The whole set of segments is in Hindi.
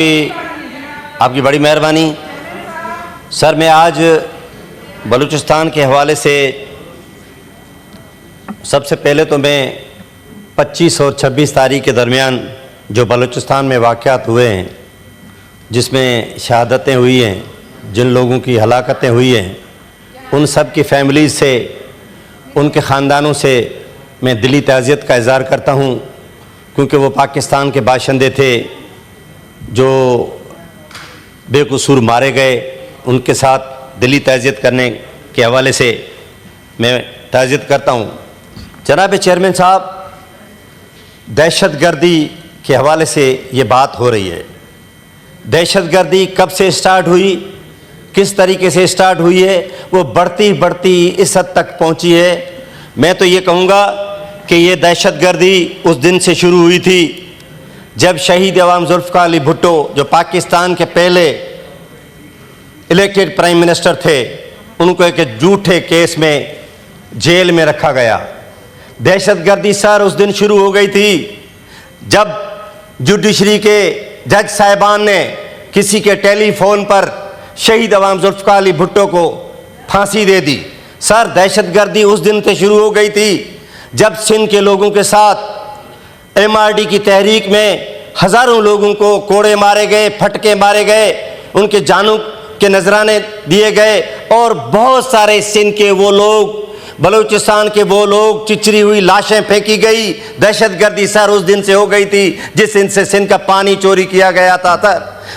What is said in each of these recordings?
आपकी बड़ी मेहरबानी। सर, मैं आज बलूचिस्तान के हवाले से सबसे पहले तो मैं 25 और 26 तारीख के दरमियान जो बलूचिस्तान में वाक़यात हुए हैं, जिसमें शहादतें हुई हैं, जिन लोगों की हलाकतें हुई हैं, उन सब की फैमिलीज़ से, उनके ख़ानदानों से मैं दिली ताज़ियत का इज़हार करता हूँ, क्योंकि वो पाकिस्तान के बाशिंदे थे जो बेकसूर मारे गए। उनके साथ दिली ताज़ियत करने के हवाले से मैं ताज़ियत करता हूँ। जनाब चेयरमैन साहब, दहशतगर्दी के हवाले से ये बात हो रही है। दहशतगर्दी कब से स्टार्ट हुई, किस तरीके से स्टार्ट हुई है, वो बढ़ती बढ़ती इस हद तक पहुँची है। मैं तो ये कहूँगा कि ये दहशतगर्दी उस दिन से शुरू हुई थी जब शहीद अवाम जुल्फ़िकार अली भुट्टो, जो पाकिस्तान के पहले इलेक्टेड प्राइम मिनिस्टर थे, उनको एक झूठे केस में जेल में रखा गया। दहशतगर्दी सर उस दिन शुरू हो गई थी जब जुडिशरी के जज साहिबान ने किसी के टेलीफोन पर शहीद अवाम जुल्फ़िकार अली भुट्टो को फांसी दे दी। सर, दहशतगर्दी उस दिन से शुरू हो गई थी जब सिंध के लोगों के साथ MRD की तहरीक में हज़ारों लोगों को कोड़े मारे गए, फटके मारे गए, उनके जानों के नजराने दिए गए और बहुत सारे सिंध के वो लोग, बलूचिस्तान के वो लोग, चिचरी हुई लाशें फेंकी गई। दहशतगर्दी सर उस दिन से हो गई थी जिस दिन से सिंध का पानी चोरी किया गया था।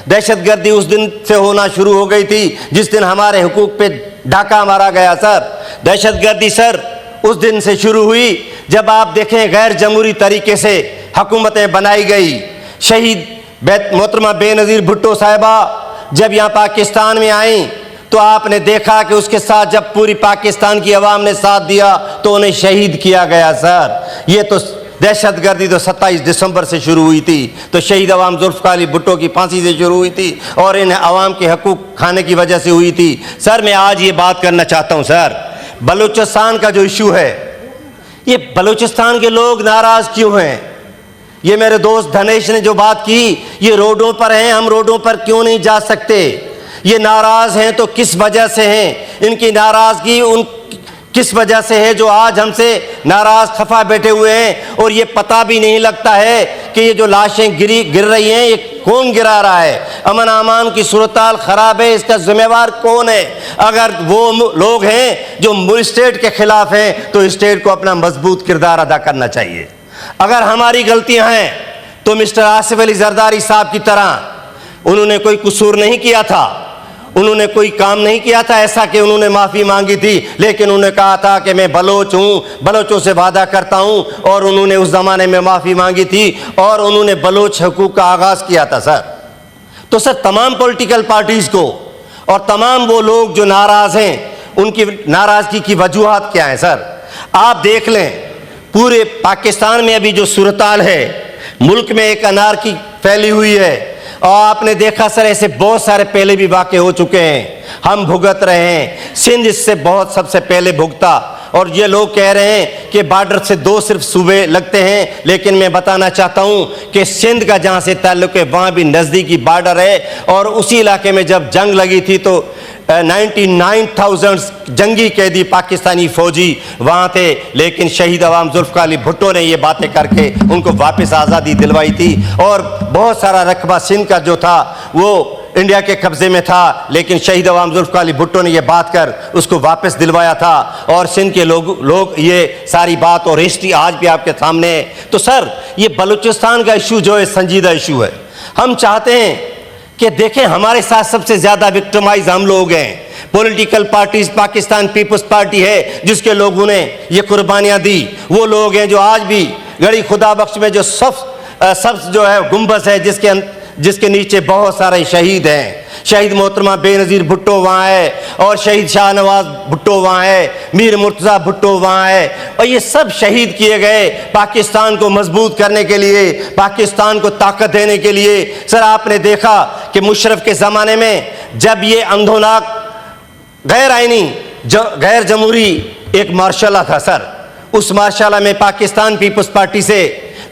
दहशतगर्दी उस दिन से होना शुरू हो गई थी जिस दिन हमारे हुकूक पे डाका मारा गया। सर, दहशतगर्दी सर उस दिन से शुरू हुई जब आप देखें गैर जमहूरी तरीके से हुकूमतें बनाई गई। शहीद मोहतरमा बेनज़ीर भुट्टो साहिबा जब यहाँ पाकिस्तान में आई तो आपने देखा कि उसके साथ जब पूरी पाकिस्तान की आवाम ने साथ दिया तो उन्हें शहीद किया गया। सर, ये तो दहशतगर्दी तो 27 दिसंबर से शुरू हुई थी, तो शहीद अवाम जुल्फ़िकार अली भुट्टो की फांसी से शुरू हुई थी और इन आवाम के हकूक़ खाने की वजह से हुई थी। सर, मैं आज ये बात करना चाहता हूँ सर, बलूचिस्तान का जो इशू है, ये बलूचिस्तान के लोग नाराज़ क्यों हैं? ये मेरे दोस्त धनेश ने जो बात की, ये रोडों पर हैं, हम रोडों पर क्यों नहीं जा सकते? ये नाराज़ हैं तो किस वजह से हैं? इनकी नाराज़गी उन किस वजह से है जो आज हमसे नाराज़ खफा बैठे हुए हैं और ये पता भी नहीं लगता है कि ये जो लाशें गिर रही हैं, ये कौन गिरा रहा है? अमन अमान की सूरत-हाल ख़राब है, इसका जिम्मेवार कौन है? अगर वो लोग हैं जो स्टेट के ख़िलाफ़ हैं तो स्टेट को अपना मजबूत किरदार अदा करना चाहिए। अगर हमारी गलतियां हैं तो मिस्टर आसिफ अली जरदारी साहब की तरह उन्होंने कोई कसूर नहीं किया था, उन्होंने कोई काम नहीं किया था ऐसा कि उन्होंने माफ़ी मांगी थी, लेकिन उन्होंने कहा था कि मैं बलोच हूँ, बलोचों से वादा करता हूँ, और उन्होंने उस ज़माने में माफ़ी मांगी थी और उन्होंने बलोच हुकूक का आगाज़ किया था। सर, तो सर तमाम पॉलिटिकल पार्टीज़ को और तमाम वो लोग जो नाराज़ हैं, उनकी नाराज़गी की वजूहात क्या हैं? सर, आप देख लें, पूरे पाकिस्तान में अभी जो सूरत-हाल है, मुल्क में एक अनारकी फैली हुई है और आपने देखा सर ऐसे बहुत सारे पहले भी वाक़े हो चुके हैं, हम भुगत रहे हैं। सिंध इससे बहुत सबसे पहले भुगता और ये लोग कह रहे हैं कि बॉर्डर से 2 सिर्फ सूबे लगते हैं, लेकिन मैं बताना चाहता हूँ कि सिंध का जहाँ से ताल्लुक़ है वहाँ भी नज़दीकी बॉर्डर है और उसी इलाके में जब जंग लगी थी तो 99,000 जंगी कैदी पाकिस्तानी फ़ौजी वहाँ थे, लेकिन शहीद अवाम जुल्फ़िकार अली भुट्टो ने ये बातें करके उनको वापस आज़ादी दिलवाई थी और बहुत सारा रकबा सिंध का जो था वो इंडिया के कब्ज़े में था, लेकिन शहीद अवाम जुल्फ़िकार अली भुट्टो ने ये बात कर उसको वापस दिलवाया था और सिंध के लोग ये सारी बात और हिस्ट्री आज भी आपके सामने है। तो सर, ये बलूचिस्तान का इशू जो है संजीदा इशू है। हम चाहते हैं कि देखें, हमारे साथ सबसे ज़्यादा विक्टिमाइज हम लोग हैं। Political parties, Pakistan Peoples Party है जिसके लोगों ने ये कुर्बानियाँ दी, वो लोग हैं जो आज भी गड़ी खुदा बख्श में जो सब्ज़ जो है गुंबद है जिसके नीचे बहुत सारे शहीद हैं। शहीद मोहतरमा बेनज़ीर भुट्टो वहाँ है और शहीद शाहनवाज भुट्टो वहाँ है, मीर मुर्तज़ा भुट्टो वहाँ है और ये सब शहीद किए गए पाकिस्तान को मजबूत करने के लिए, पाकिस्तान को ताकत देने के लिए। सर, आपने देखा कि मुशर्रफ के ज़माने में जब ये अंधोनाक गैर आइनी गैर जमहूरी एक मार्शल था सर, उस मार्शल में पाकिस्तान पीपल्स पार्टी से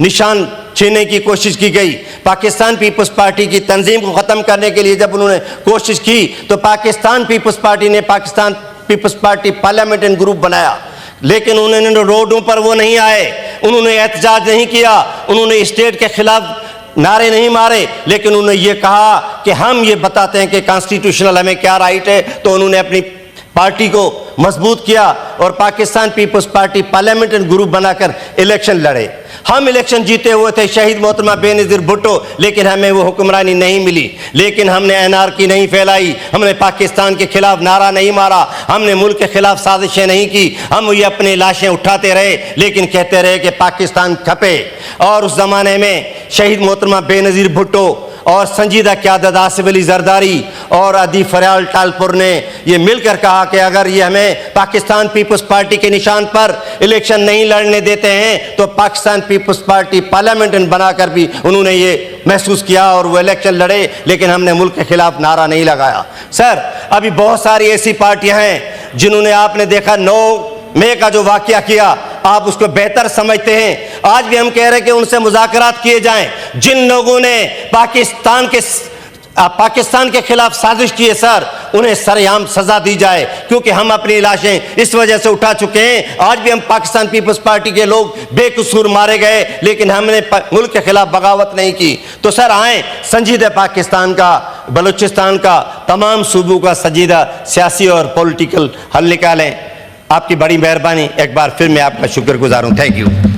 निशान छीनने की कोशिश की गई। पाकिस्तान पीपल्स पार्टी की तंजीम को ख़त्म करने के लिए जब उन्होंने कोशिश की तो पाकिस्तान पीपल्स पार्टी ने Pakistan Peoples Party parliamentary group बनाया, लेकिन उन्होंने रोडों पर वो नहीं आए, उन्होंने एहतजाज नहीं किया, उन्होंने स्टेट के खिलाफ नारे नहीं मारे, लेकिन उन्होंने ये कहा कि हम ये बताते हैं कि कॉन्स्टिट्यूशनल हमें क्या राइट है। तो उन्होंने अपनी पार्टी को मजबूत किया और Pakistan Peoples Party parliamentary group बनाकर इलेक्शन लड़े। हम इलेक्शन जीते हुए थे शहीद मोहतरमा बेनज़ीर भुट्टो, लेकिन हमें वो हुक्मरानी नहीं मिली। लेकिन हमने एनआरकी नहीं फैलाई, हमने पाकिस्तान के खिलाफ नारा नहीं मारा, हमने मुल्क के खिलाफ साजिशें नहीं की। हम ये अपनी लाशें उठाते रहे, लेकिन कहते रहे कि पाकिस्तान खपे। और उस ज़माने में शहीद मोहतरमा बेनज़ीर भुट्टो और संजीदा क़यादत आसिफ अली जरदारी और अदी फरयाल टालपुर ने ये मिलकर कहा कि अगर ये हमें पाकिस्तान पीपल्स पार्टी के निशान पर इलेक्शन नहीं लड़ने देते हैं तो पाकिस्तान पीपल्स पार्टी पार्लियामेंट बनाकर भी उन्होंने ये महसूस किया और वो इलेक्शन लड़े, लेकिन हमने मुल्क के खिलाफ नारा नहीं लगाया। सर, अभी बहुत सारी ऐसी पार्टियां हैं जिन्होंने, आपने देखा 9 मई का जो वाकया किया, आप उसको बेहतर समझते हैं। आज भी हम कह रहे हैं कि उनसे मुज़ाकरात किए जाएं। जिन लोगों ने पाकिस्तान के खिलाफ साजिश की है सर, उन्हें सरेआम सजा दी जाए, क्योंकि हम अपनी लाशें इस वजह से उठा चुके हैं। आज भी हम पाकिस्तान पीपल्स पार्टी के लोग बेकसूर मारे गए, लेकिन हमने मुल्क के खिलाफ बगावत नहीं की। तो सर आए, संजीदा पाकिस्तान का, बलूचिस्तान का, तमाम सूबों का संजीदा सियासी और पॉलिटिकल हल निकालें। आपकी बड़ी मेहरबानी, एक बार फिर मैं आपका शुक्रगुजार हूँ। Thank you.